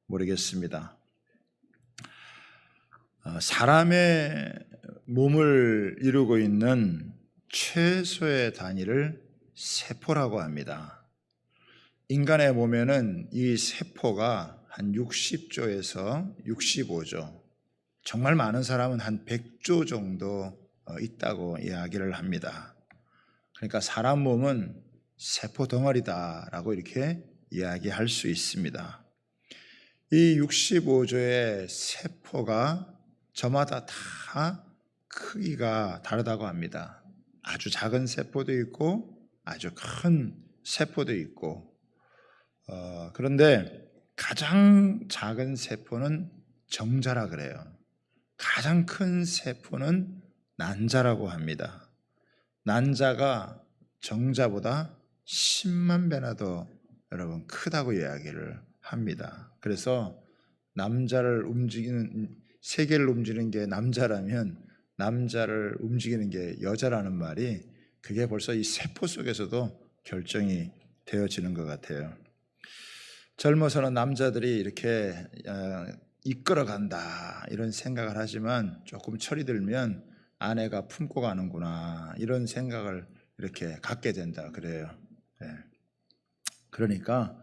모르겠습니다. 사람의 몸을 이루고 있는 최소의 단위를 세포라고 합니다. 인간의 몸에는 이 세포가 한 60조에서 65조, 정말 많은 사람은 한 100조 정도 있다고 이야기를 합니다. 그러니까 사람 몸은 세포 덩어리다라고 이렇게 이야기할 수 있습니다. 이 65조의 세포가 저마다 다 크기가 다르다고 합니다. 아주 작은 세포도 있고 아주 큰 세포도 있고, 그런데 가장 작은 세포는 정자라 그래요. 가장 큰 세포는 난자라고 합니다. 난자가 정자보다 10만 배나 더 여러분 크다고 이야기를 합니다. 그래서 남자를 움직이는, 세계를 움직이는 게 남자라면 남자를 움직이는 게 여자라는 말이, 그게 벌써 이 세포 속에서도 결정이 되어지는 것 같아요. 젊어서는 남자들이 이렇게 이끌어간다 이런 생각을 하지만 조금 철이 들면 아내가 품고 가는구나 이런 생각을 이렇게 갖게 된다 그래요. 그러니까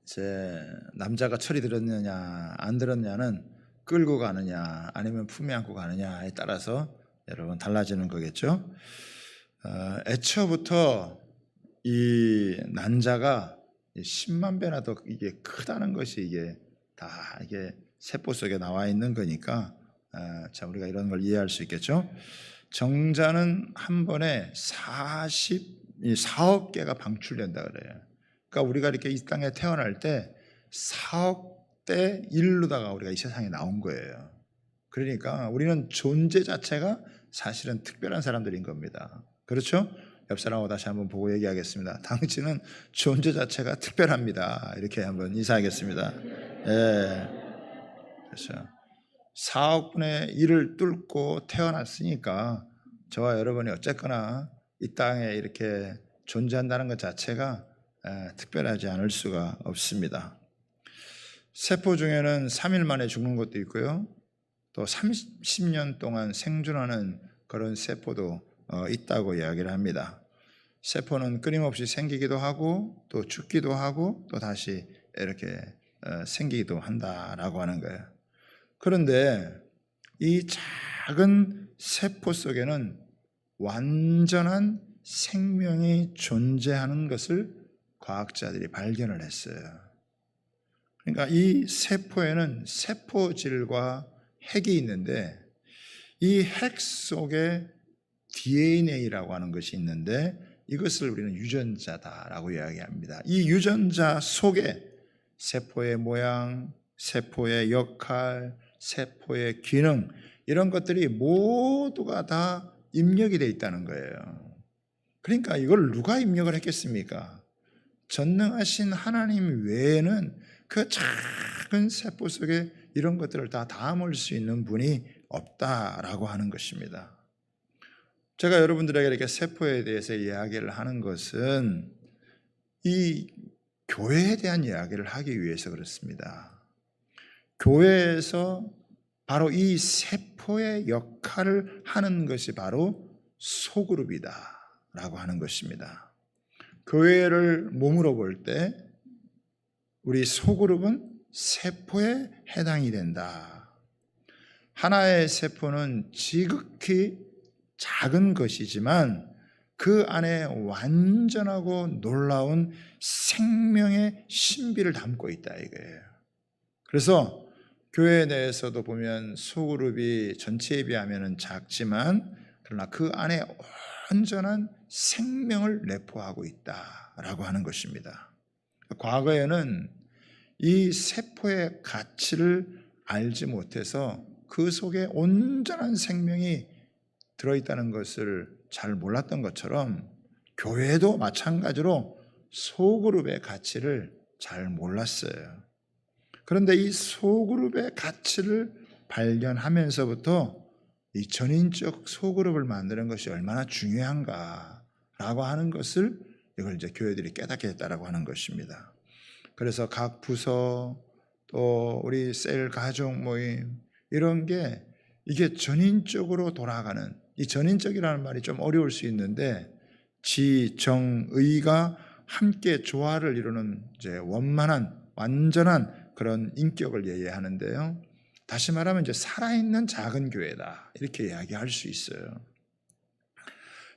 이제 남자가 철이 들었느냐 안 들었냐는 끌고 가느냐 아니면 품에 안고 가느냐에 따라서 여러분 달라지는 거겠죠. 애초부터 이 난자가 10만 배나 더 이게 크다는 것이 이게 다 이게 세포 속에 나와 있는 거니까 자 우리가 이런 걸 이해할 수 있겠죠. 정자는 한 번에 4억 개가 방출된다 그래요. 그러니까 우리가 이렇게 이 땅에 태어날 때 4억 대 1로다가 우리가 이 세상에 나온 거예요. 그러니까 우리는 존재 자체가 사실은 특별한 사람들인 겁니다. 그렇죠? 옆 사람하고 다시 한번 보고 얘기하겠습니다. 당신은 존재 자체가 특별합니다. 이렇게 한번 인사하겠습니다. 그렇죠. 4억 분의 1을 뚫고 태어났으니까 저와 여러분이 어쨌거나 이 땅에 이렇게 존재한다는 것 자체가 특별하지 않을 수가 없습니다. 세포 중에는 3일 만에 죽는 것도 있고요. 또 30년 동안 생존하는 그런 세포도 있다고 이야기를 합니다. 세포는 끊임없이 생기기도 하고 또 죽기도 하고 또 다시 이렇게 생기기도 한다라고 하는 거예요. 그런데 이 작은 세포 속에는 완전한 생명이 존재하는 것을 과학자들이 발견을 했어요. 그러니까 이 세포에는 세포질과 핵이 있는데 이 핵 속에 DNA라고 하는 것이 있는데 이것을 우리는 유전자다라고 이야기합니다. 이 유전자 속에 세포의 모양, 세포의 역할, 세포의 기능 이런 것들이 모두가 다 입력이 되어 있다는 거예요. 그러니까 이걸 누가 입력을 했겠습니까? 전능하신 하나님 외에는 그 작은 세포 속에 이런 것들을 다 담을 수 있는 분이 없다라고 하는 것입니다. 제가 여러분들에게 이렇게 세포에 대해서 이야기를 하는 것은 이 교회에 대한 이야기를 하기 위해서 그렇습니다. 교회에서 바로 이 세포의 역할을 하는 것이 바로 소그룹이다 라고 하는 것입니다. 교회를 몸으로 볼 때 우리 소그룹은 세포에 해당이 된다. 하나의 세포는 지극히 작은 것이지만 그 안에 완전하고 놀라운 생명의 신비를 담고 있다 이거예요. 그래서 교회 내에서도 보면 소그룹이 전체에 비하면 작지만 그러나 그 안에 온전한 생명을 내포하고 있다라고 하는 것입니다. 과거에는 이 세포의 가치를 알지 못해서 그 속에 온전한 생명이 들어있다는 것을 잘 몰랐던 것처럼 교회도 마찬가지로 소그룹의 가치를 잘 몰랐어요. 그런데 이 소그룹의 가치를 발견하면서부터 이 전인적 소그룹을 만드는 것이 얼마나 중요한가라고 하는 것을 이걸 이제 교회들이 깨닫게 했다라고 하는 것입니다. 그래서 각 부서, 또 우리 셀 가족 모임 이런 게 이게 전인적으로 돌아가는, 이 전인적이라는 말이 좀 어려울 수 있는데 지, 정, 의가 함께 조화를 이루는 이제 원만한 완전한 그런 인격을 얘기하는데요. 다시 말하면 이제 살아있는 작은 교회다 이렇게 이야기할 수 있어요.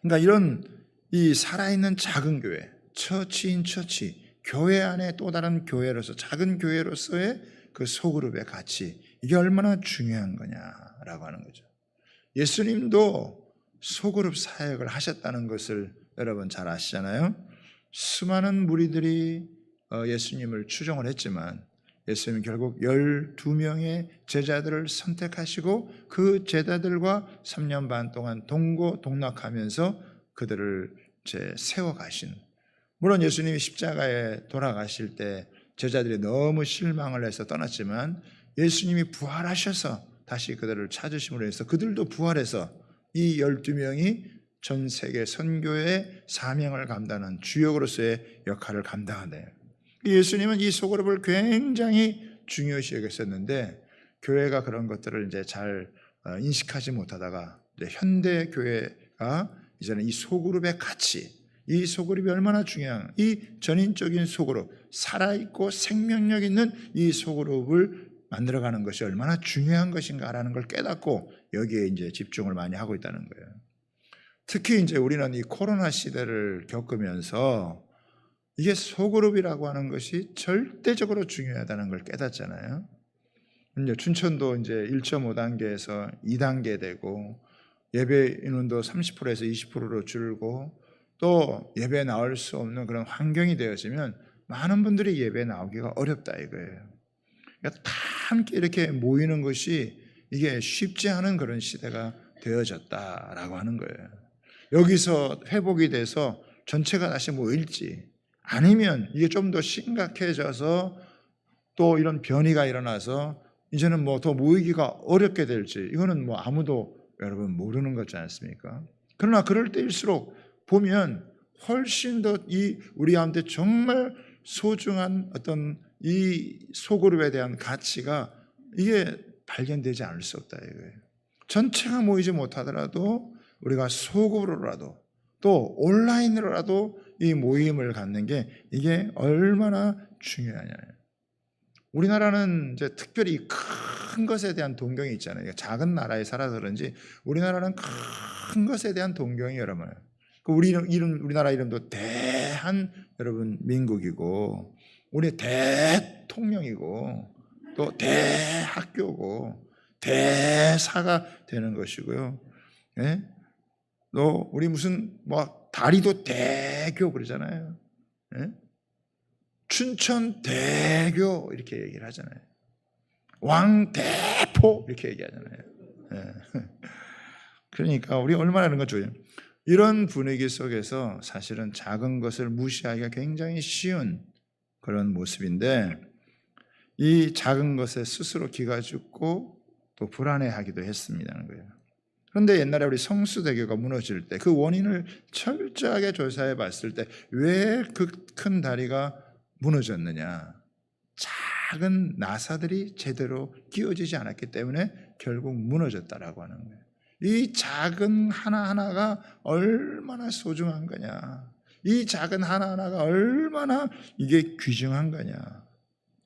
그러니까 이런 이 살아있는 작은 교회, 처치인 처치, 교회 안에 또 다른 교회로서 작은 교회로서의 그 소그룹의 가치, 이게 얼마나 중요한 거냐라고 하는 거죠. 예수님도 소그룹 사역을 하셨다는 것을 여러분 잘 아시잖아요. 수많은 무리들이 예수님을 추종을 했지만 예수님은 결국 12명의 제자들을 선택하시고 그 제자들과 3년 반 동안 동고동락하면서 그들을 세워가신, 물론 예수님이 십자가에 돌아가실 때 제자들이 너무 실망을 해서 떠났지만 예수님이 부활하셔서 다시 그들을 찾으심으로 해서 그들도 부활해서 이 12명이 전 세계 선교의 사명을 감당하는 주역으로서의 역할을 감당하네요. 예수님은 이 소그룹을 굉장히 중요시 여겼었는데 교회가 그런 것들을 이제 잘 인식하지 못하다가 이제 현대 교회가 이제는 이 소그룹의 가치, 이 소그룹이 얼마나 중요한, 이 전인적인 소그룹, 살아있고 생명력 있는 이 소그룹을 만들어가는 것이 얼마나 중요한 것인가라는 걸 깨닫고 여기에 이제 집중을 많이 하고 있다는 거예요. 특히 이제 우리는 이 코로나 시대를 겪으면서 이게 소그룹이라고 하는 것이 절대적으로 중요하다는 걸 깨닫잖아요. 이제 춘천도 이제 1.5단계에서 2단계 되고 예배 인원도 30%에서 20%로 줄고 또 예배 나올 수 없는 그런 환경이 되어지면 많은 분들이 예배 나오기가 어렵다 이거예요. 그러니까 다 함께 이렇게 모이는 것이 이게 쉽지 않은 그런 시대가 되어졌다라고 하는 거예요. 여기서 회복이 돼서 전체가 다시 모일지 아니면 이게 좀 더 심각해져서 또 이런 변이가 일어나서 이제는 뭐 더 모이기가 어렵게 될지 이거는 뭐 아무도 여러분 모르는 거지 않습니까? 그러나 그럴 때일수록 보면 훨씬 더 이 우리한테 정말 소중한 어떤 이 소그룹에 대한 가치가 이게 발견되지 않을 수 없다 이거예요. 전체가 모이지 못하더라도 우리가 소그룹으로라도 또 온라인으로라도 이 모임을 갖는 게 이게 얼마나 중요하냐. 우리나라는 이제 특별히 큰 것에 대한 동경이 있잖아요. 작은 나라에 살아서 그런지 우리나라는 큰 것에 대한 동경이 여러분. 우리나라 이름도 대한 여러분 민국이고 우리 대통령이고 또 대학교고 대사가 되는 것이고요. 예? 또 우리 무슨 뭐 다리도 대교 그러잖아요. 예? 춘천 대교 이렇게 얘기를 하잖아요. 왕대포 이렇게 얘기하잖아요. 예. 그러니까 우리 얼마나 이런 거 좋아요. 이런 분위기 속에서 사실은 작은 것을 무시하기가 굉장히 쉬운 그런 모습인데 이 작은 것에 스스로 기가 죽고 또 불안해하기도 했습니다는 거예요. 그런데 옛날에 우리 성수대교가 무너질 때 그 원인을 철저하게 조사해 봤을 때 왜 그 큰 다리가 무너졌느냐? 작은 나사들이 제대로 끼워지지 않았기 때문에 결국 무너졌다라고 하는 거예요. 이 작은 하나하나가 얼마나 소중한 거냐? 이 작은 하나하나가 얼마나 이게 귀중한 거냐?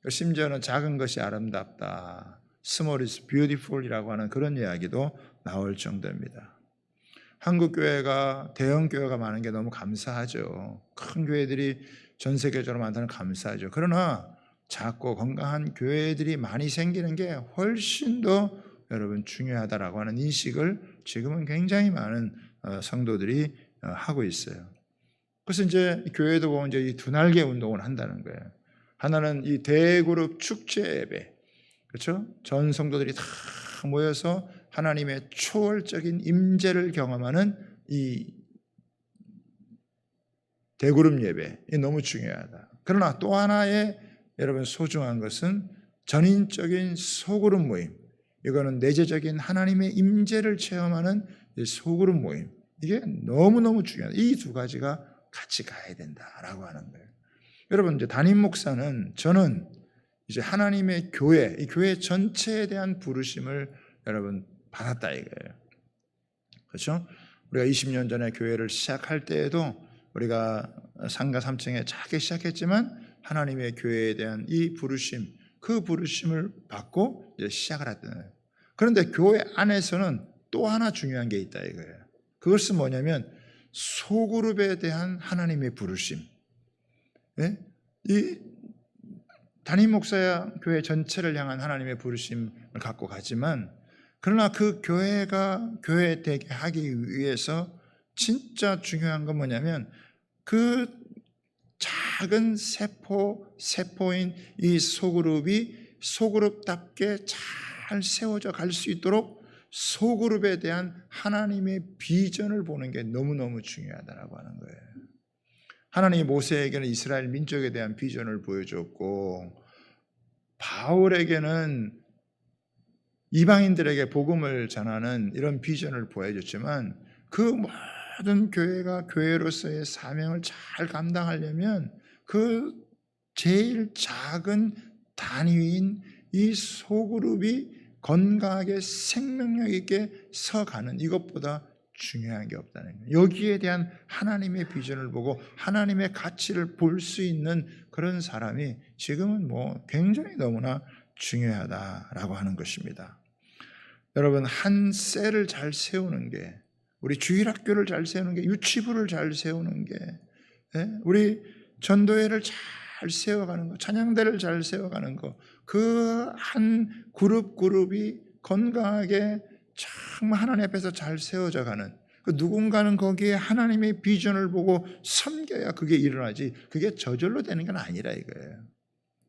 심지어는 작은 것이 아름답다. Small is beautiful이라고 하는 그런 이야기도 나올 정도입니다. 한국 교회가 대형 교회가 많은 게 너무 감사하죠. 큰 교회들이 전 세계적으로 많다는 감사하죠. 그러나 작고 건강한 교회들이 많이 생기는 게 훨씬 더 여러분 중요하다라고 하는 인식을 지금은 굉장히 많은 성도들이 하고 있어요. 그래서 이제 교회도 보면 이제 이 두 날개 운동을 한다는 거예요. 하나는 이 대그룹 축제 예배, 그렇죠? 전 성도들이 다 모여서 하나님의 초월적인 임재를 경험하는 이 대그룹 예배, 이 너무 중요하다. 그러나 또 하나의 여러분 소중한 것은 전인적인 소그룹 모임. 이거는 내재적인 하나님의 임재를 체험하는 소그룹 모임. 이게 너무너무 중요하다. 이 두 가지가 같이 가야 된다라고 하는 거예요. 여러분 이제 담임 목사는 저는 이제 하나님의 교회, 이 교회 전체에 대한 부르심을 여러분 받았다 이거예요. 그렇죠? 우리가 20년 전에 교회를 시작할 때에도 우리가 상가 3층에 작게 시작했지만 하나님의 교회에 대한 이 부르심, 그 부르심을 받고 이제 시작을 했던 거예요. 그런데 교회 안에서는 또 하나 중요한 게 있다 이거예요. 그것은 뭐냐면 소그룹에 대한 하나님의 부르심. 예? 이 담임 목사야 교회 전체를 향한 하나님의 부르심을 갖고 가지만 그러나 그 교회가 교회 되게 하기 위해서 진짜 중요한 건 뭐냐면 그 작은 세포인 이 소그룹이 소그룹답게 잘 세워져 갈 수 있도록 소그룹에 대한 하나님의 비전을 보는 게 너무너무 중요하다라고 하는 거예요. 하나님이 모세에게는 이스라엘 민족에 대한 비전을 보여줬고 바울에게는 이방인들에게 복음을 전하는 이런 비전을 보여줬지만 그 모든 교회가 교회로서의 사명을 잘 감당하려면 그 제일 작은 단위인 이 소그룹이 건강하게 생명력 있게 서가는 이것보다 중요한 게 없다는 거예요. 여기에 대한 하나님의 비전을 보고 하나님의 가치를 볼 수 있는 그런 사람이 지금은 굉장히 너무나 중요하다라고 하는 것입니다. 여러분, 한 셀을 잘 세우는 게, 우리 주일학교를 잘 세우는 게, 유치부를 잘 세우는 게, 우리 전도회를 잘 세워가는 거, 찬양대를 잘 세워가는 거, 그 한 그룹이 건강하게 정말 하나님 앞에서 잘 세워져 가는, 그 누군가는 거기에 하나님의 비전을 보고 섬겨야 그게 일어나지, 그게 저절로 되는 건 아니라 이거예요.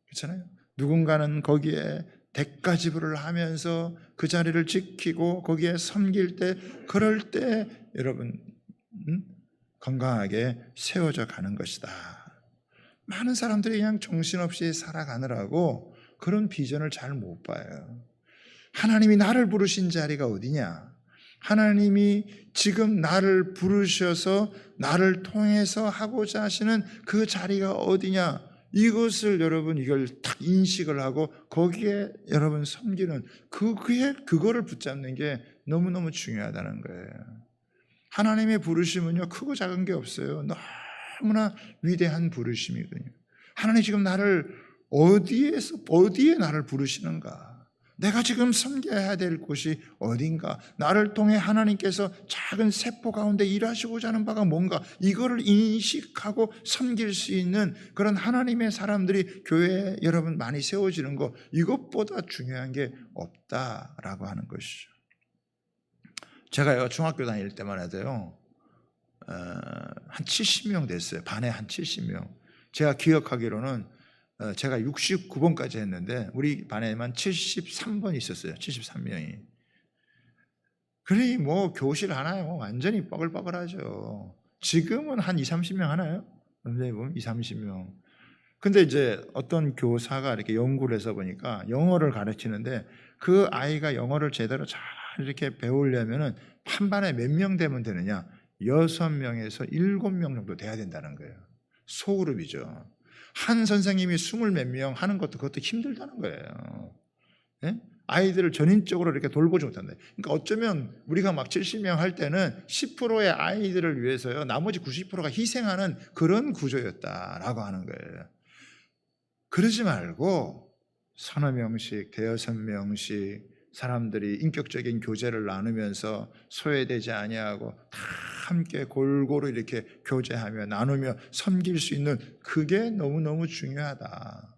그렇잖아요. 누군가는 거기에 대가 지불을 하면서 그 자리를 지키고 거기에 섬길 때, 그럴 때 여러분 건강하게 세워져 가는 것이다. 많은 사람들이 그냥 정신없이 살아가느라고 그런 비전을 잘 못 봐요. 하나님이 나를 부르신 자리가 어디냐? 하나님이 지금 나를 부르셔서 나를 통해서 하고자 하시는 그 자리가 어디냐? 이것을 여러분 이걸 딱 인식을 하고 거기에 여러분 섬기는 그거를 붙잡는 게 너무너무 중요하다는 거예요. 하나님의 부르심은요 크고 작은 게 없어요. 너무나 위대한 부르심이거든요. 하나님 지금 나를 어디에 나를 부르시는가? 내가 지금 섬겨야 될 곳이 어딘가? 나를 통해 하나님께서 작은 세포 가운데 일하시고자 하는 바가 뭔가? 이거를 인식하고 섬길 수 있는 그런 하나님의 사람들이 교회에 여러분 많이 세워지는 거, 이것보다 중요한 게 없다라고 하는 것이죠. 제가요 중학교 다닐 때만 해도요 한 70명 됐어요. 반에 한 70명. 제가 기억하기로는 제가 69번까지 했는데 우리 반에만 73번 있었어요. 73명이. 그러니 교실 하나요 완전히 뻐글뻐글하죠. 지금은 한 20-30명 하나요? 선생님 보면 20-30명. 근데 이제 어떤 교사가 이렇게 연구를 해서 보니까 영어를 가르치는데 그 아이가 영어를 제대로 잘 이렇게 배우려면은 한 반에 몇 명 되면 되느냐? 6명에서 7명 정도 돼야 된다는 거예요. 소그룹이죠. 한 선생님이 20 몇 명 하는 것도 그것도 힘들다는 거예요. 예? 아이들을 전인적으로 이렇게 돌보지 못한다. 그러니까 어쩌면 우리가 막 70명 할 때는 10%의 아이들을 위해서요, 나머지 90%가 희생하는 그런 구조였다라고 하는 거예요. 그러지 말고 서너 명씩, 대여섯 명씩 사람들이 인격적인 교제를 나누면서 소외되지 아니하고 다 함께 골고루 이렇게 교제하며 나누며 섬길 수 있는 그게 너무너무 중요하다.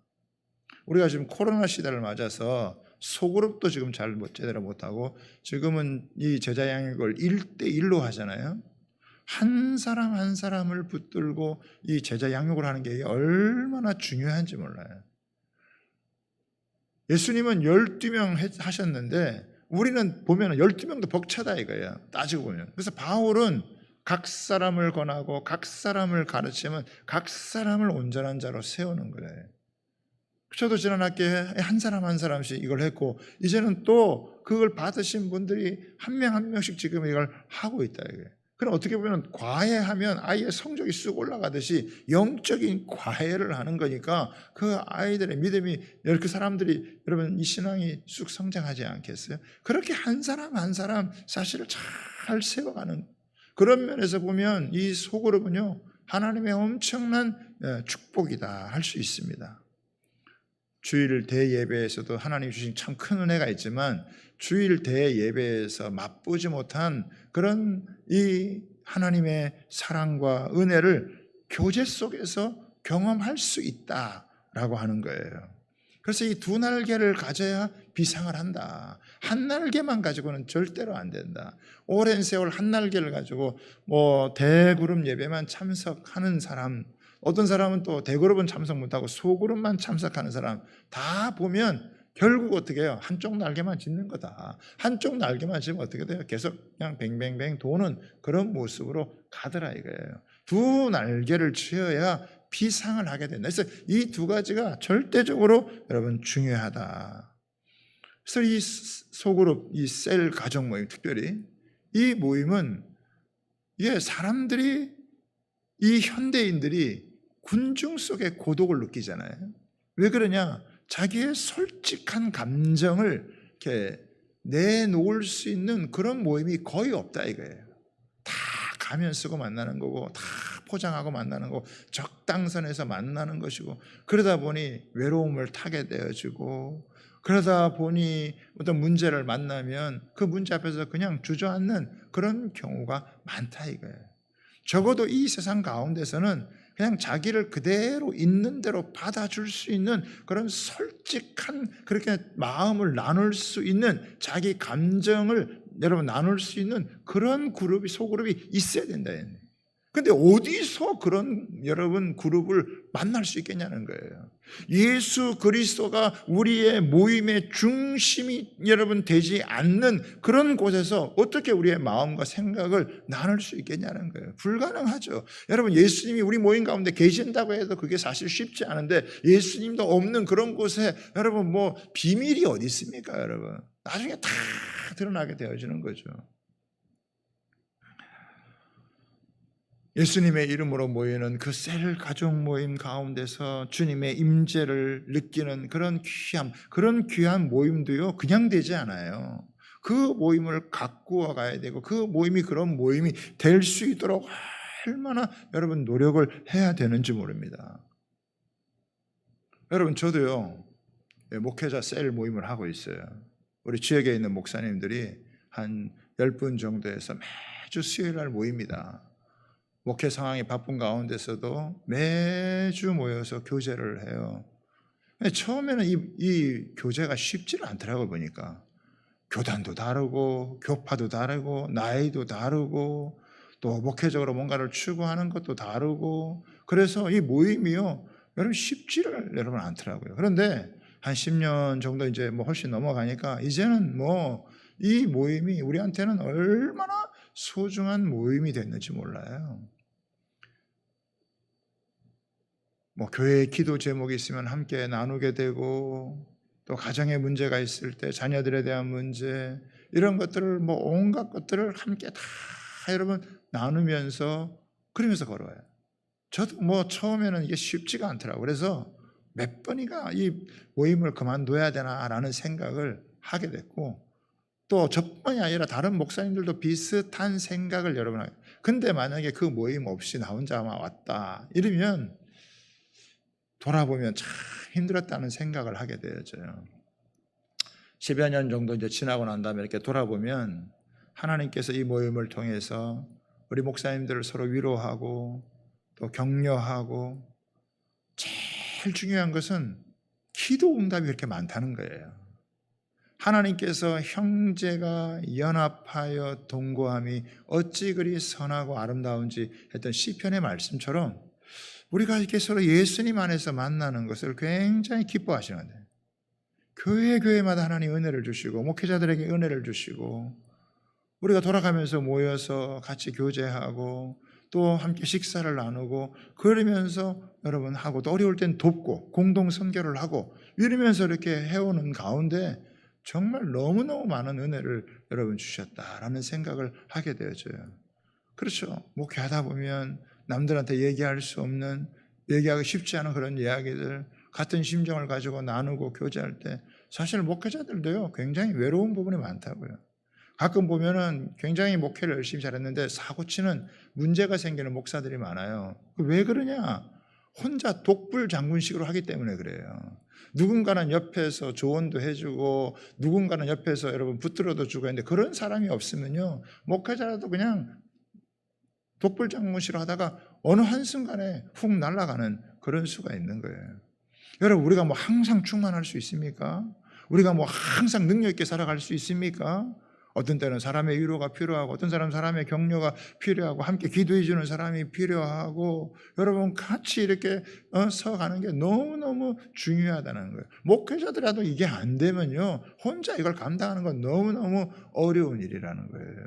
우리가 지금 코로나 시대를 맞아서 소그룹도 지금 제대로 못하고 지금은 이 제자 양육을 1대1로 하잖아요. 한 사람 한 사람을 붙들고 이 제자 양육을 하는 게 얼마나 중요한지 몰라요. 예수님은 12명 하셨는데 우리는 보면 12명도 벅차다 이거예요. 따지고 보면. 그래서 바울은 각 사람을 권하고 각 사람을 가르치면 각 사람을 온전한 자로 세우는 거예요. 저도 지난 학기에 한 사람 한 사람씩 이걸 했고 이제는 또 그걸 받으신 분들이 한 명 한 명씩 지금 이걸 하고 있다 이거예요. 그럼 어떻게 보면 과외하면 아이의 성적이 쑥 올라가듯이 영적인 과외를 하는 거니까 그 아이들의 믿음이, 그 사람들이, 여러분 이 신앙이 쑥 성장하지 않겠어요? 그렇게 한 사람 한 사람 사실을 잘 세워가는, 그런 면에서 보면 이 소그룹은요 하나님의 엄청난 축복이다 할 수 있습니다. 주일 대예배에서도 하나님 주신 참 큰 은혜가 있지만 주일 대예배에서 맛보지 못한 그런 이 하나님의 사랑과 은혜를 교제 속에서 경험할 수 있다라고 하는 거예요. 그래서 이 두 날개를 가져야 비상을 한다. 한 날개만 가지고는 절대로 안 된다. 오랜 세월 한 날개를 가지고 대그룹 예배만 참석하는 사람, 어떤 사람은 또 대그룹은 참석 못하고 소그룹만 참석하는 사람 다 보면 결국 어떻게 해요? 한쪽 날개만 짚는 거다. 한쪽 날개만 짚으면 어떻게 돼요? 계속 그냥 뱅뱅뱅 도는 그런 모습으로 가더라 이거예요. 두 날개를 쥐어야 비상을 하게 된다. 그래서 이 두 가지가 절대적으로 여러분 중요하다. 그래서 이 소그룹, 이 셀 가족 모임, 특별히 이 모임은 이게 사람들이, 이 현대인들이 군중 속의 고독을 느끼잖아요. 왜 그러냐? 자기의 솔직한 감정을 이렇게 내놓을 수 있는 그런 모임이 거의 없다 이거예요. 다 가면 쓰고 만나는 거고, 다 포장하고 만나는 거고, 적당선에서 만나는 것이고, 그러다 보니 외로움을 타게 되어지고, 그러다 보니 어떤 문제를 만나면 그 문제 앞에서 그냥 주저앉는 그런 경우가 많다 이거예요. 적어도 이 세상 가운데서는 그냥 자기를 그대로 있는 대로 받아줄 수 있는 그런 솔직한, 그렇게 마음을 나눌 수 있는, 자기 감정을 여러분 나눌 수 있는 그런 그룹이, 소그룹이 있어야 된다. 근데 어디서 그런 여러분 그룹을 만날 수 있겠냐는 거예요. 예수 그리스도가 우리의 모임의 중심이 여러분 되지 않는 그런 곳에서 어떻게 우리의 마음과 생각을 나눌 수 있겠냐는 거예요. 불가능하죠. 여러분 예수님이 우리 모임 가운데 계신다고 해도 그게 사실 쉽지 않은데, 예수님도 없는 그런 곳에 여러분 비밀이 어디 있습니까 여러분? 나중에 다 드러나게 되어지는 거죠. 예수님의 이름으로 모이는 그 셀 가족 모임 가운데서 주님의 임재를 느끼는 그런 귀한 모임도요 그냥 되지 않아요. 그 모임을 가꾸어 가야 되고, 그 모임이 그런 모임이 될 수 있도록 얼마나 여러분 노력을 해야 되는지 모릅니다. 여러분 저도요 목회자 셀 모임을 하고 있어요. 우리 지역에 있는 목사님들이 한 10분 정도에서 매주 수요일 날 모입니다. 목회 상황이 바쁜 가운데서도 매주 모여서 교제를 해요. 처음에는 이 교제가 쉽지는 않더라고요. 보니까 교단도 다르고 교파도 다르고 나이도 다르고 또 목회적으로 뭔가를 추구하는 것도 다르고, 그래서 이 모임이요 여러분 쉽지를 여러분 않더라고요. 그런데 한 10년 정도 이제 훨씬 넘어가니까 이제는 이 모임이 우리한테는 얼마나 소중한 모임이 됐는지 몰라요. 교회에 기도 제목이 있으면 함께 나누게 되고, 또 가정에 문제가 있을 때 자녀들에 대한 문제, 이런 것들을 온갖 것들을 함께 다 여러분 나누면서 그러면서 걸어와요. 저도 처음에는 이게 쉽지가 않더라고요. 그래서 몇 번이가 이 모임을 그만둬야 되나라는 생각을 하게 됐고, 또 저뿐이 아니라 다른 목사님들도 비슷한 생각을 여러분 하요. 근데 만약에 그 모임 없이 나 혼자만 왔다 이러면 돌아보면 참 힘들었다는 생각을 하게 되어져요. 10여 년 정도 이제 지나고 난 다음에 이렇게 돌아보면 하나님께서 이 모임을 통해서 우리 목사님들을 서로 위로하고 또 격려하고, 제일 중요한 것은 기도 응답이 그렇게 많다는 거예요. 하나님께서 형제가 연합하여 동거함이 어찌 그리 선하고 아름다운지 했던 시편의 말씀처럼 우리가 이렇게 서로 예수님 안에서 만나는 것을 굉장히 기뻐하시는데, 교회마다 하나님 은혜를 주시고 목회자들에게 은혜를 주시고, 우리가 돌아가면서 모여서 같이 교제하고 또 함께 식사를 나누고 그러면서 여러분 하고, 또 어려울 땐 돕고 공동 선교를 하고 이러면서 이렇게 해오는 가운데 정말 너무너무 많은 은혜를 여러분 주셨다라는 생각을 하게 되어져요. 그렇죠. 목회하다 보면 남들한테 얘기할 수 없는, 얘기하기 쉽지 않은 그런 이야기들, 같은 심정을 가지고 나누고 교제할 때 사실 목회자들도요 굉장히 외로운 부분이 많다고요. 가끔 보면은 굉장히 목회를 열심히 잘했는데 사고치는 문제가 생기는 목사들이 많아요. 왜 그러냐? 혼자 독불 장군식으로 하기 때문에 그래요. 누군가는 옆에서 조언도 해주고 누군가는 옆에서 여러분 붙들어도 주고 했는데 그런 사람이 없으면요 목회자라도 그냥 독불 장군식으로 하다가 어느 한순간에 훅 날아가는 그런 수가 있는 거예요. 여러분 우리가 뭐 항상 충만할 수 있습니까? 우리가 뭐 항상 능력 있게 살아갈 수 있습니까? 어떤 때는 사람의 위로가 필요하고 어떤 사람은 사람의 격려가 필요하고 함께 기도해 주는 사람이 필요하고 여러분 같이 이렇게 서가는 게 너무너무 중요하다는 거예요. 목회자들이라도 이게 안 되면요 혼자 이걸 감당하는 건 너무너무 어려운 일이라는 거예요.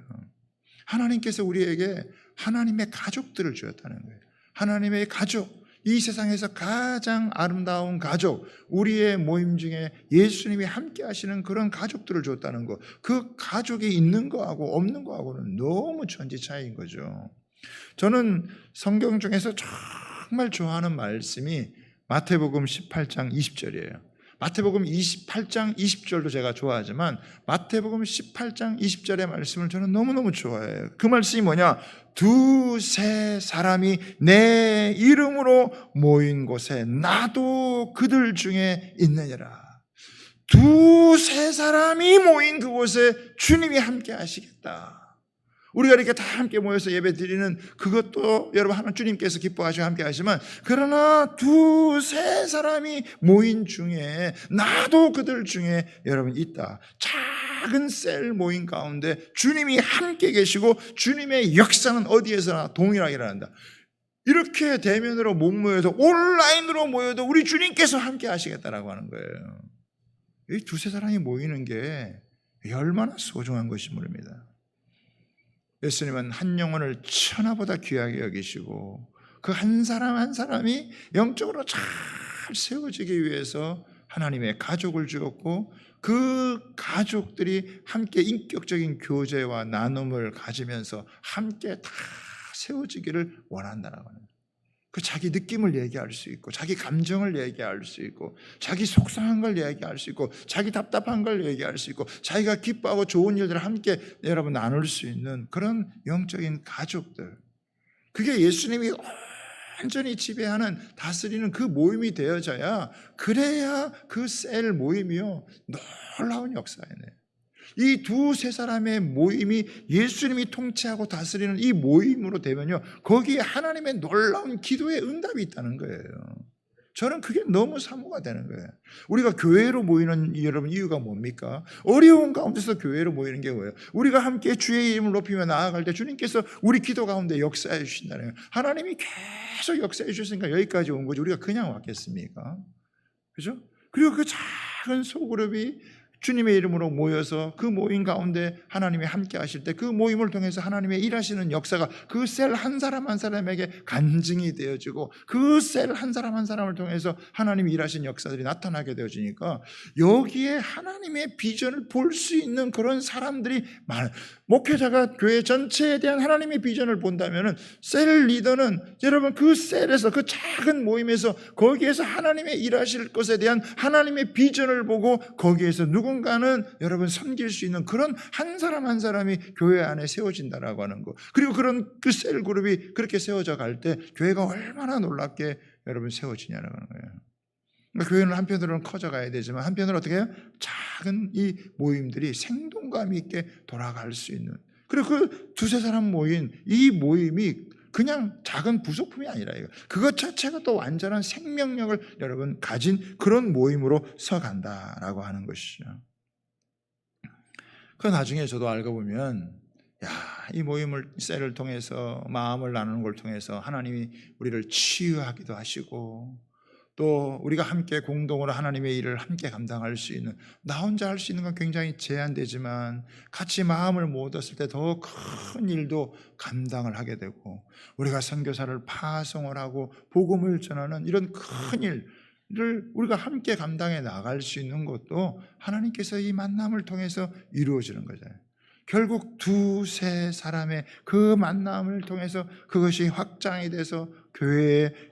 하나님께서 우리에게 하나님의 가족들을 주었다는 거예요. 하나님의 가족, 이 세상에서 가장 아름다운 가족, 우리의 모임 중에 예수님이 함께 하시는 그런 가족들을 줬다는 거, 그 가족이 있는 거하고 없는 거하고는 너무 천지 차이인 거죠. 저는 성경 중에서 정말 좋아하는 말씀이 마태복음 18장 20절이에요. 마태복음 28장 20절도 제가 좋아하지만 마태복음 18장 20절의 말씀을 저는 너무너무 좋아해요. 그 말씀이 뭐냐? 두세 사람이 내 이름으로 모인 곳에 나도 그들 중에 있느니라. 두세 사람이 모인 그곳에 주님이 함께 하시겠다. 우리가 이렇게 다 함께 모여서 예배 드리는 그것도 여러분 하나님 주님께서 기뻐하시고 함께 하시지만 그러나 두세 사람이 모인 중에 나도 그들 중에 여러분 있다. 작은 셀 모임 가운데 주님이 함께 계시고 주님의 역사는 어디에서나 동일하게 일어난다. 이렇게 대면으로 못 모여도 온라인으로 모여도 우리 주님께서 함께 하시겠다라고 하는 거예요. 이 두세 사람이 모이는 게 얼마나 소중한 것인지 모릅니다. 예수님은 한 영혼을 천하보다 귀하게 여기시고 그 한 사람 한 사람이 영적으로 잘 세워지기 위해서 하나님의 가족을 주었고 그 가족들이 함께 인격적인 교제와 나눔을 가지면서 함께 다 세워지기를 원한다라고 하는 거예요. 그 자기 느낌을 얘기할 수 있고 자기 감정을 얘기할 수 있고 자기 속상한 걸 얘기할 수 있고 자기 답답한 걸 얘기할 수 있고 자기가 기뻐하고 좋은 일들을 함께 여러분 나눌 수 있는 그런 영적인 가족들, 그게 예수님이 완전히 지배하는 다스리는 그 모임이 되어져야 그래야 그 셀 모임이요 놀라운 역사예요. 이 두세 사람의 모임이 예수님이 통치하고 다스리는 이 모임으로 되면요 거기에 하나님의 놀라운 기도의 응답이 있다는 거예요. 저는 그게 너무 사모가 되는 거예요. 우리가 교회로 모이는 여러분 이유가 뭡니까? 어려운 가운데서 교회로 모이는 게 뭐예요? 우리가 함께 주의 이름을 높이며 나아갈 때 주님께서 우리 기도 가운데 역사해 주신다는 거예요. 하나님이 계속 역사해 주셨으니까 여기까지 온 거지 우리가 그냥 왔겠습니까? 그죠? 그리고 그 작은 소그룹이 주님의 이름으로 모여서 그 모임 가운데 하나님이 함께 하실 때 그 모임을 통해서 하나님의 일하시는 역사가 그 셀 한 사람 한 사람에게 간증이 되어지고 그 셀 한 사람 한 사람을 통해서 하나님이 일하신 역사들이 나타나게 되어지니까 여기에 하나님의 비전을 볼 수 있는 그런 사람들이 많아요. 목회자가 교회 전체에 대한 하나님의 비전을 본다면 셀 리더는 여러분 그 셀에서 그 작은 모임에서 거기에서 하나님의 일하실 것에 대한 하나님의 비전을 보고 거기에서 누군가는 여러분 섬길 수 있는 그런 한 사람 한 사람이 교회 안에 세워진다라고 하는 거. 그리고 그런 그 셀 그룹이 그렇게 세워져 갈 때 교회가 얼마나 놀랍게 여러분 세워지냐라고 하는 거예요. 그러니까 교회는 한편으로는 커져가야 되지만 한편으로는 어떻게 해요? 작은 이 모임들이 생동감 있게 돌아갈 수 있는, 그리고 그 두세 사람 모인 이 모임이 그냥 작은 부속품이 아니라 이거 그것 자체가 또 완전한 생명력을 여러분 가진 그런 모임으로 서간다라고 하는 것이죠. 그 나중에 저도 알고 보면 이 모임을 셀을 통해서 마음을 나누는 걸 통해서 하나님이 우리를 치유하기도 하시고 또 우리가 함께 공동으로 하나님의 일을 함께 감당할 수 있는, 나 혼자 할 수 있는 건 굉장히 제한되지만 같이 마음을 모았을 때 더 큰 일도 감당을 하게 되고 우리가 선교사를 파송을 하고 복음을 전하는 이런 큰 일을 우리가 함께 감당해 나갈 수 있는 것도 하나님께서 이 만남을 통해서 이루어지는 거잖아요. 결국 두세 사람의 그 만남을 통해서 그것이 확장이 돼서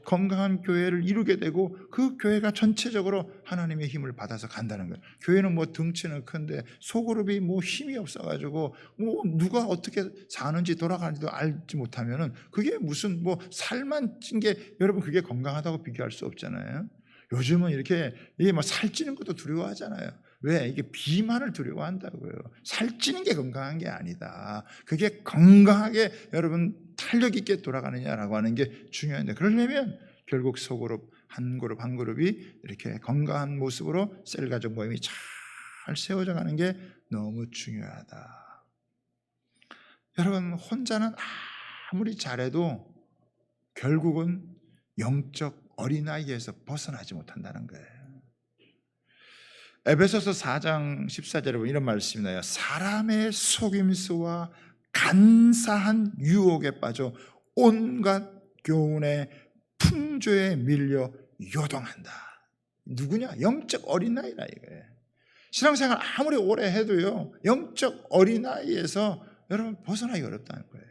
건강한 교회를 이루게 되고 그 교회가 전체적으로 하나님의 힘을 받아서 간다는 거예요. 교회는 뭐 등치는 큰데 소그룹이 뭐 힘이 없어가지고 뭐 누가 어떻게 사는지 돌아가는지도 알지 못하면은 그게 무슨 뭐 살만 찐 게 여러분 그게 건강하다고 비교할 수 없잖아요. 요즘은 이렇게 이게 뭐 살찌는 것도 두려워하잖아요. 왜? 이게 비만을 두려워한다고요. 살찌는 게 건강한 게 아니다. 그게 건강하게 여러분 탄력 있게 돌아가느냐라고 하는 게 중요한데, 그러려면 결국 소그룹 한 그룹이 이렇게 건강한 모습으로 셀 가족 모임이 잘 세워져 가는 게 너무 중요하다. 여러분 혼자는 아무리 잘해도 결국은 영적 어린아이에서 벗어나지 못한다는 거예요. 에베소서 4장 14절에 보면 이런 말씀이 나요. 사람의 속임수와 간사한 유혹에 빠져 온갖 교훈의 풍조에 밀려 요동한다. 누구냐? 영적 어린아이라 이거예요. 신앙생활 아무리 오래 해도요, 영적 어린아이에서 여러분 벗어나기 어렵다는 거예요.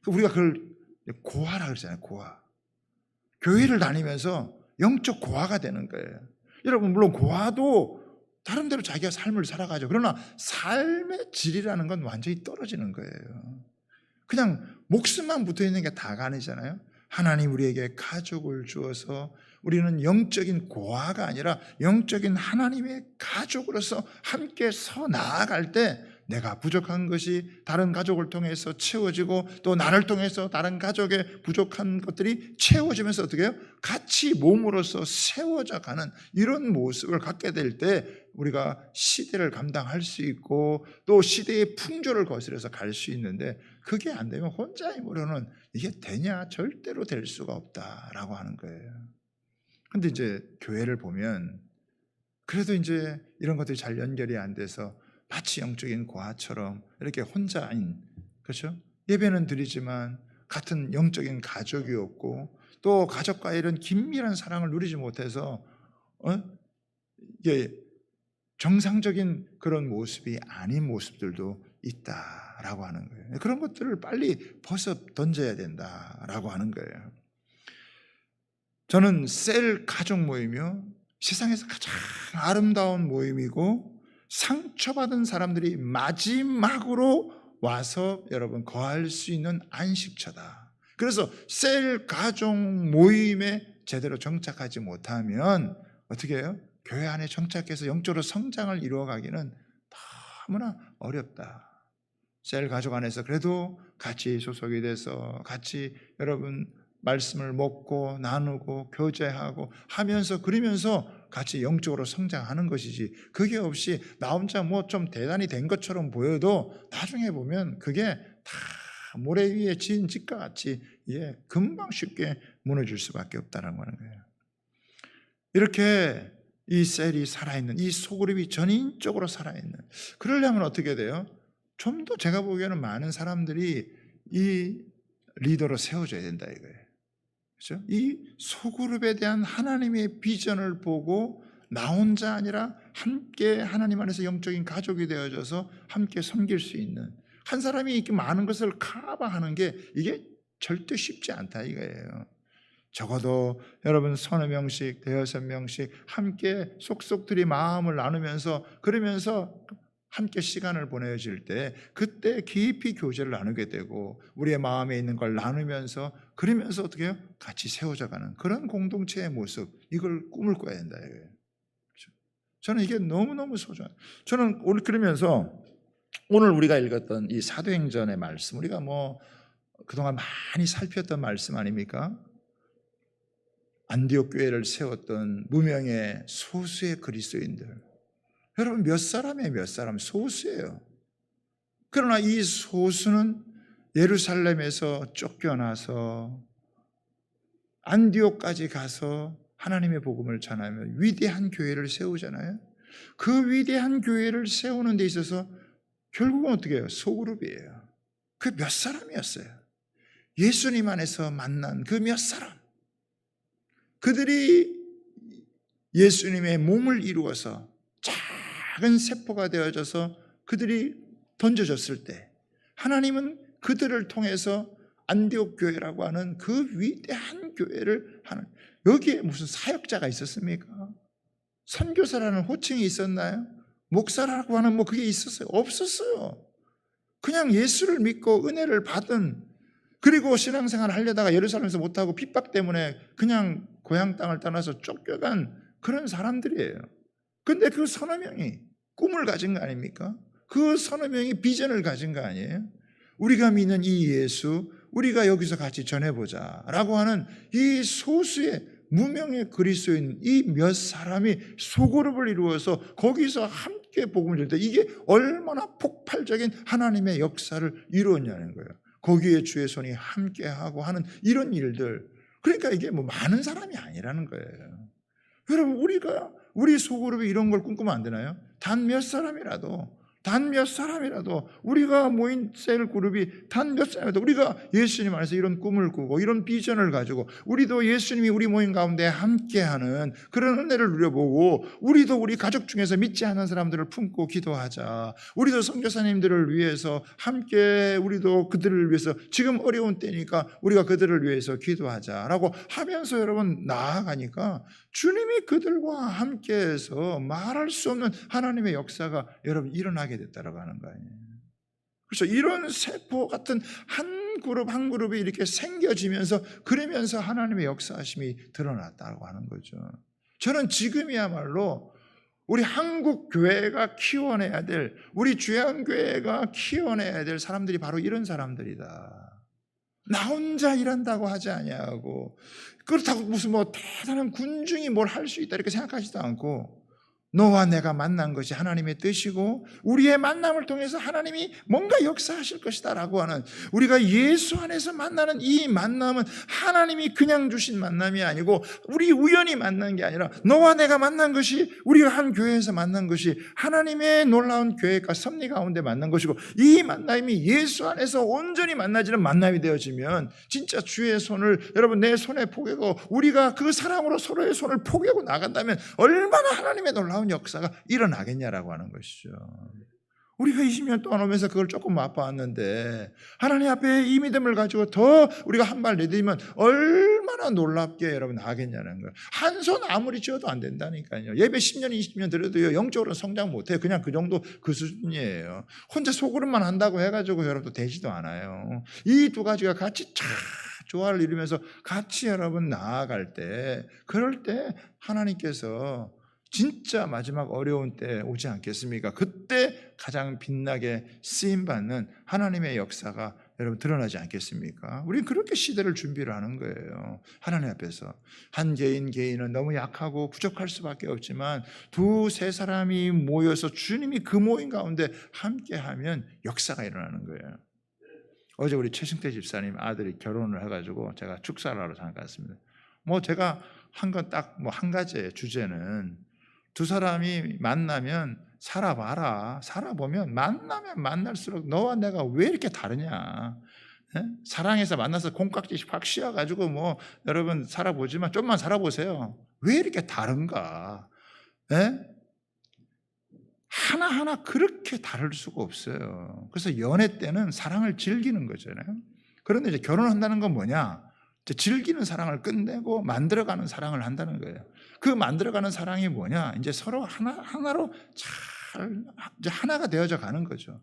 우리가 그걸 고아라 그러잖아요. 고아. 교회를 다니면서 영적 고아가 되는 거예요. 여러분 물론 고아도 나름대로 자기가 삶을 살아가죠. 그러나 삶의 질이라는 건 완전히 떨어지는 거예요. 그냥 목숨만 붙어있는 게 다가 아니잖아요. 하나님 우리에게 가족을 주어서 우리는 영적인 고아가 아니라 영적인 하나님의 가족으로서 함께 서 나아갈 때 내가 부족한 것이 다른 가족을 통해서 채워지고 또 나를 통해서 다른 가족의 부족한 것들이 채워지면서 어떻게 해요? 같이 몸으로서 세워져 가는 이런 모습을 갖게 될 때 우리가 시대를 감당할 수 있고 또 시대의 풍조를 거스려서 갈 수 있는데, 그게 안 되면 혼자 힘으로는 이게 되냐? 절대로 될 수가 없다라고 하는 거예요. 근데 이제 교회를 보면 그래도 이제 이런 것들이 잘 연결이 안 돼서 마치 영적인 고아처럼 이렇게 혼자인, 그렇죠? 예배는 드리지만 같은 영적인 가족이 없고 또 가족과 이런 긴밀한 사랑을 누리지 못해서 이게 정상적인 그런 모습이 아닌 모습들도 있다라고 하는 거예요. 그런 것들을 빨리 벗어 던져야 된다라고 하는 거예요. 저는 셀 가족 모임이요, 세상에서 가장 아름다운 모임이고 상처받은 사람들이 마지막으로 와서 여러분 거할 수 있는 안식처다. 그래서 셀 가족 모임에 제대로 정착하지 못하면 어떻게 해요? 교회 안에 정착해서 영적으로 성장을 이루어가기는 너무나 어렵다. 셀 가족 안에서 그래도 같이 소속이 돼서 같이 여러분 말씀을 먹고 나누고 교제하고 하면서 그러면서 같이 영적으로 성장하는 것이지, 그게 없이 나 혼자 뭐 좀 대단히 된 것처럼 보여도 나중에 보면 그게 다 모래 위에 지은 집과 같이 금방 쉽게 무너질 수밖에 없다는 거예요. 이렇게 이 셀이 살아있는, 이 소그룹이 전인적으로 살아있는, 그러려면 어떻게 돼요? 좀 더 제가 보기에는 많은 사람들이 이 리더로 세워져야 된다 이거예요. 그렇죠? 이 소그룹에 대한 하나님의 비전을 보고 나 혼자 아니라 함께 하나님 안에서 영적인 가족이 되어져서 함께 섬길 수 있는, 한 사람이 이렇게 많은 것을 커버하는 게 이게 절대 쉽지 않다 이거예요. 적어도 여러분 서너 명씩 대여섯 명씩 함께 속속들이 마음을 나누면서 그러면서 함께 시간을 보내질 때 그때 깊이 교제를 나누게 되고 우리의 마음에 있는 걸 나누면서 그러면서 어떻게 해요? 같이 세워져가는 그런 공동체의 모습, 이걸 꿈을 꿔야 된다 이거예요. 그렇죠? 저는 이게 너무너무 소중해요. 저는 오늘 그러면서 오늘 우리가 읽었던 이 사도행전의 말씀, 우리가 뭐 그동안 많이 살폈던 말씀 아닙니까? 안디옥 교회를 세웠던 무명의 소수의 그리스도인들, 여러분 몇 사람이에요? 몇 사람? 소수예요. 그러나 이 소수는 예루살렘에서 쫓겨나서 안디옥까지 가서 하나님의 복음을 전하며 위대한 교회를 세우잖아요. 그 위대한 교회를 세우는 데 있어서 결국은 어떻게 해요? 소그룹이에요. 그 몇 사람이었어요. 예수님 안에서 만난 그 몇 사람, 그들이 예수님의 몸을 이루어서 작은 세포가 되어져서 그들이 던져졌을 때 하나님은 그들을 통해서 안디옥 교회라고 하는 그 위대한 교회를 하는, 여기에 무슨 사역자가 있었습니까? 선교사라는 호칭이 있었나요? 목사라고 하는 뭐 그게 있었어요? 없었어요. 그냥 예수를 믿고 은혜를 받은, 그리고 신앙생활을 하려다가 예루살렘에서 못하고 핍박 때문에 그냥 고향 땅을 떠나서 쫓겨간 그런 사람들이에요. 근데 그 서너 명이 꿈을 가진 거 아닙니까? 그 서너 명이 비전을 가진 거 아니에요? 우리가 믿는 이 예수, 우리가 여기서 같이 전해보자 라고 하는 이 소수의 무명의 그리스도인 이 몇 사람이 소그룹을 이루어서 거기서 함께 복음을 전할 때 이게 얼마나 폭발적인 하나님의 역사를 이루었냐는 거예요. 거기에 주의 손이 함께하고 하는 이런 일들, 그러니까 이게 뭐 많은 사람이 아니라는 거예요. 여러분, 우리 소그룹이 이런 걸 꿈꾸면 안 되나요? 단 몇 사람이라도 우리가 모인 셀 그룹이 단 몇 사람이라도 우리가 예수님 안에서 이런 꿈을 꾸고 이런 비전을 가지고 우리도 예수님이 우리 모임 가운데 함께하는 그런 은혜를 누려보고, 우리도 우리 가족 중에서 믿지 않는 사람들을 품고 기도하자, 우리도 선교사님들을 위해서 함께, 우리도 그들을 위해서 지금 어려운 때니까 우리가 그들을 위해서 기도하자라고 하면서 여러분 나아가니까 주님이 그들과 함께해서 말할 수 없는 하나님의 역사가 여러분 일어나게 됐다라고 하는 거 아니에요. 그래서 이런 세포 같은 한 그룹 한 그룹이 이렇게 생겨지면서, 그러면서 하나님의 역사하심이 드러났다고 하는 거죠. 저는 지금이야말로 우리 한국 교회가 키워내야 될, 우리 주양교회가 키워내야 될 사람들이 바로 이런 사람들이다. 나 혼자 일한다고 하지 아니하고, 그렇다고 무슨 뭐 대단한 군중이 뭘 할 수 있다 이렇게 생각하지도 않고, 너와 내가 만난 것이 하나님의 뜻이고 우리의 만남을 통해서 하나님이 뭔가 역사하실 것이다 라고 하는, 우리가 예수 안에서 만나는 이 만남은 하나님이 그냥 주신 만남이 아니고 우리 우연히 만난 게 아니라, 너와 내가 만난 것이, 우리가 한 교회에서 만난 것이 하나님의 놀라운 계획과 섭리 가운데 만난 것이고, 이 만남이 예수 안에서 온전히 만나지는 만남이 되어지면 진짜 주의 손을 여러분 내 손에 포개고 우리가 그 사랑으로 서로의 손을 포개고 나간다면 얼마나 하나님의 놀라운 역사가 일어나겠냐라고 하는 것이죠. 우리가 20년 동안 오면서 그걸 조금 맛봐왔는데, 하나님 앞에 이 믿음을 가지고 더 우리가 한 발 내딛으면 얼마나 놀랍게 여러분 하겠냐는 거예요. 한 손 아무리 쥐어도 안 된다니까요. 예배 10년 20년 드려도요 영적으로 성장 못해요. 그냥 그 정도 그 수준이에요. 혼자 소그룹만 한다고 해가지고 여러분 되지도 않아요. 이 두 가지가 같이 쫙 조화를 이루면서 같이 여러분 나아갈 때, 그럴 때 하나님께서 진짜 마지막 어려운 때 오지 않겠습니까? 그때 가장 빛나게 쓰임받는 하나님의 역사가 여러분 드러나지 않겠습니까? 우리는 그렇게 시대를 준비를 하는 거예요. 하나님 앞에서 한 개인은 너무 약하고 부족할 수밖에 없지만 두세 사람이 모여서 주님이 그 모임 가운데 함께하면 역사가 일어나는 거예요. 어제 우리 최승태 집사님 아들이 결혼을 해가지고 제가 축사를 하러 잠깐 갔습니다. 뭐 제가 한 건 딱 뭐 한 가지예요. 주제는 두 사람이 만나면 살아봐라. 살아보면 만나면 만날수록 너와 내가 왜 이렇게 다르냐. 예? 사랑해서 만나서 콩깍지 확 씌워가지고 뭐 여러분 살아보지만 좀만 살아보세요. 왜 이렇게 다른가. 예? 하나하나 그렇게 다를 수가 없어요. 그래서 연애 때는 사랑을 즐기는 거잖아요. 그런데 이제 결혼한다는 건 뭐냐? 이제 즐기는 사랑을 끝내고 만들어가는 사랑을 한다는 거예요. 그 만들어가는 사랑이 뭐냐? 이제 서로 하나로 잘 이제 하나가 되어져 가는 거죠.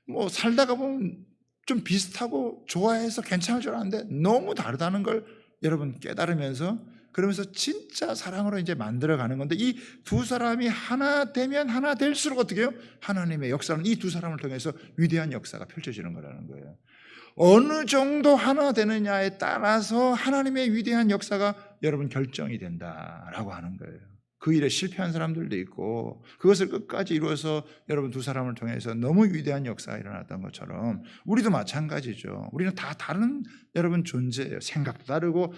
뭐 살다가 보면 좀 비슷하고 좋아해서 괜찮을 줄 알았는데 너무 다르다는 걸 여러분 깨달으면서, 그러면서 진짜 사랑으로 이제 만들어가는 건데, 이 두 사람이 하나 되면 하나 될수록 어떻게 해요? 하나님의 역사는 이 두 사람을 통해서 위대한 역사가 펼쳐지는 거라는 거예요. 어느 정도 하나 되느냐에 따라서 하나님의 위대한 역사가 여러분 결정이 된다라고 하는 거예요. 그 일에 실패한 사람들도 있고 그것을 끝까지 이루어서 여러분 두 사람을 통해서 너무 위대한 역사가 일어났던 것처럼 우리도 마찬가지죠. 우리는 다 다른 여러분 존재예요. 생각도 다르고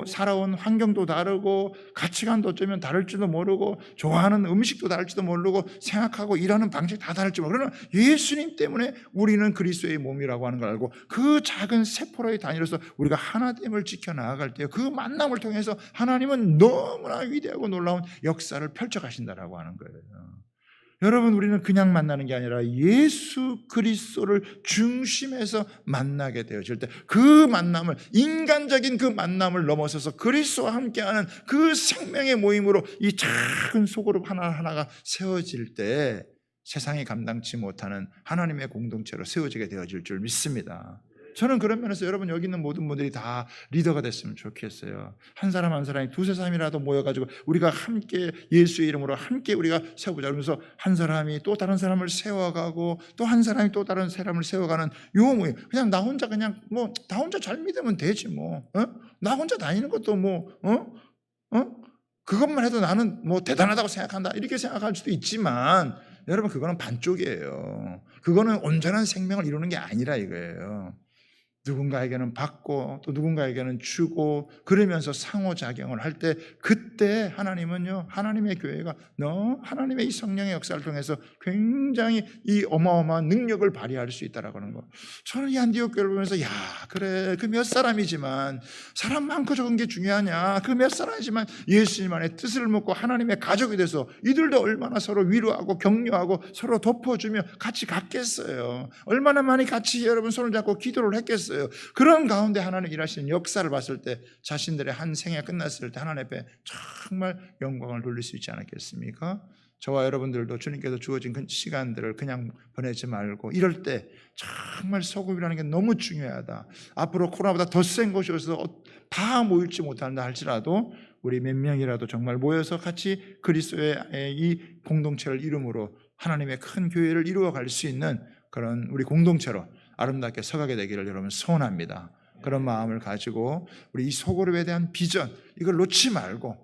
살아온 환경도 다르고 가치관도 어쩌면 다를지도 모르고 좋아하는 음식도 다를지도 모르고 생각하고 일하는 방식 다 다를지 모르고, 그러나 예수님 때문에 우리는 그리스도의 몸이라고 하는 걸 알고 그 작은 세포로의 단위로서 우리가 하나됨을 지켜나갈 때 그 만남을 통해서 하나님은 너무나 위대하고 놀라운 역사를 펼쳐가신다라고 하는 거예요. 여러분, 우리는 그냥 만나는 게 아니라 예수 그리스도를 중심에서 만나게 되어질 때 그 만남을, 인간적인 그 만남을 넘어서서 그리스도와 함께하는 그 생명의 모임으로 이 작은 소그룹 하나하나가 세워질 때 세상이 감당치 못하는 하나님의 공동체로 세워지게 되어질 줄 믿습니다. 저는 그런 면에서 여러분, 여기 있는 모든 분들이 다 리더가 됐으면 좋겠어요. 한 사람 한 사람이 두세 사람이라도 모여가지고 우리가 함께 예수의 이름으로 함께 우리가 세워보자. 그러면서 한 사람이 또 다른 사람을 세워가고 또 한 사람이 또 다른 사람을 세워가는 요 모임. 그냥 나 혼자 그냥 뭐 나 혼자 잘 믿으면 되지 뭐. 나 혼자 다니는 것도 뭐 그것만 해도 나는 뭐 대단하다고 생각한다, 이렇게 생각할 수도 있지만 여러분, 그거는 반쪽이에요. 그거는 온전한 생명을 이루는 게 아니라 이거예요. 누군가에게는 받고 또 누군가에게는 주고 그러면서 상호작용을 할 때, 그때 하나님은요, 하나님의 교회가 하나님의 이 성령의 역사를 통해서 굉장히 이 어마어마한 능력을 발휘할 수 있다라는 거. 저는 이 안디옥 교회를 보면서 야, 그래, 그 몇 사람이지만 사람 많고 적은 게 중요하냐, 그 몇 사람이지만 예수님 안에 뜻을 묻고 하나님의 가족이 돼서 이들도 얼마나 서로 위로하고 격려하고 서로 덮어주며 같이 갔겠어요. 얼마나 많이 같이 여러분 손을 잡고 기도를 했겠어요. 그런 가운데 하나님 일하시는 역사를 봤을 때 자신들의 한 생애가 끝났을 때 하나님 앞에 정말 영광을 돌릴 수 있지 않았겠습니까? 저와 여러분들도 주님께서 주어진 그 시간들을 그냥 보내지 말고, 이럴 때 정말 소금이라는 게 너무 중요하다. 앞으로 코로나보다 더 센 것이 어서 다 모일지 못한다 할지라도 우리 몇 명이라도 정말 모여서 같이 그리스도의 이 공동체를 이름으로 하나님의 큰 교회를 이루어갈 수 있는 그런 우리 공동체로 아름답게 서가게 되기를 여러분 소원합니다. 그런 마음을 가지고 우리 이 소그룹에 대한 비전, 이걸 놓지 말고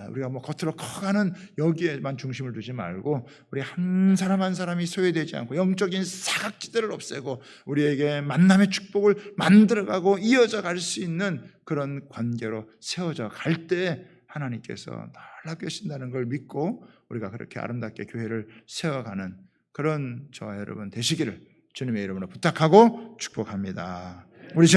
우리가 뭐 겉으로 커가는 여기에만 중심을 두지 말고 우리 한 사람 한 사람이 소외되지 않고 영적인 사각지대를 없애고 우리에게 만남의 축복을 만들어가고 이어져 갈 수 있는 그런 관계로 세워져 갈 때 하나님께서 놀랍게 하신다는 걸 믿고 우리가 그렇게 아름답게 교회를 세워가는 그런 저와 여러분 되시기를 주님의 이름으로 부탁하고 축복합니다.